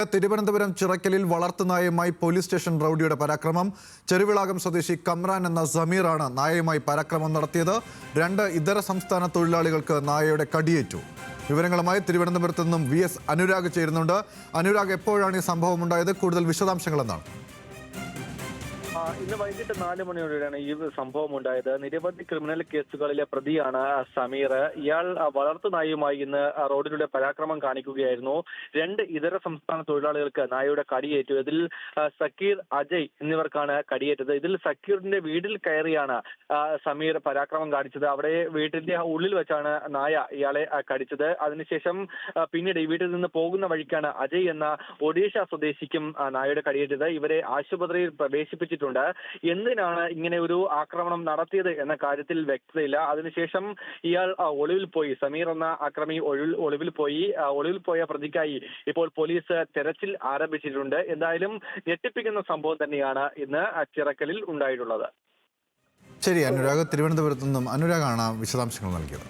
തിരുവനന്തപുരം ചിറക്കലിൽ വളർത്തുനായയുമായി police station റൌഡിയുടെ പരാക്രമം. ചെറുവിളാകം സ്വദേശി കമ്രാൻ എന്ന സമീറാണ് നായയുമായി പരാക്രമം നടത്തിയത്. 2 ഇതര സംസ്ഥാന തൊഴിലാളികൾക്ക് നായയുടെ കടിയേറ്റു. വിവരങ്ങളുമായി തിരുവനന്തപുരത്ത് നിന്നും VS അനുരാഗ് ചേരുന്നുണ്ട്. അനുരാഗ്, എപ്പോഴാണ് ഈ സംഭവം ഉണ്ടായത്? കൂടുതൽ വിശദാംശങ്ങൾ എന്താണ്? ഇന്ന് വൈകിട്ട് 4 മണിയോടെയാണ് ഈ സംഭവം ഉണ്ടായത്. നിരവധി ക്രിമിനൽ കേസുകളിലെ പ്രതിയാണ് സമീർ. ഇയാൾ വളർത്തുനായുമായി ഇന്ന് റോഡിലൂടെ പരാക്രമം കാണിക്കുകയായിരുന്നു. 2 ഇതര സംസ്ഥാന തൊഴിലാളികൾക്ക് നായയുടെ കടിയേറ്റു. ഇതിൽ സക്കീർ, അജയ് എന്നിവർക്കാണ് കടിയേറ്റത്. ഇതിൽ സക്കീറിന്റെ വീട്ടിൽ കയറിയാണ് സമീർ പരാക്രമം കാണിച്ചത്. അവിടെ വീട്ടിന്റെ ഉള്ളിൽ വെച്ചാണ് നായ ഇയാളെ കടിച്ചത്. അതിനുശേഷം പിന്നീട് ഈ വീട്ടിൽ നിന്ന് പോകുന്ന വഴിക്കാണ് അജയ് എന്ന ഒഡീഷ സ്വദേശിക്കും നായയുടെ കടിയേറ്റത്. ഇവരെ ആശുപത്രിയിൽ പ്രവേശിപ്പിച്ചിട്ടുണ്ട്. എന്തിനാണ് ഇങ്ങനെ ഒരു ആക്രമണം നടത്തിയത് എന്ന കാര്യത്തിൽ വ്യക്തതയില്ല. അതിനുശേഷം ഇയാൾ ഒളിവിൽ പോയി. സമീർ എന്ന അക്രമി ഒളിവിൽ പോയ പ്രതിക്കായി ഇപ്പോൾ പോലീസ് തെരച്ചിൽ ആരംഭിച്ചിട്ടുണ്ട്. എന്തായാലും ഞെട്ടിപ്പിക്കുന്ന സംഭവം തന്നെയാണ് ഇന്ന് ചിറക്കലിൽ ഉണ്ടായിട്ടുള്ളത്. ശരി അനുരാഗ്, തിരുവനന്തപുരത്ത് നിന്നും അനുരാഗാണ് വിശദാംശങ്ങൾ നൽകിയത്.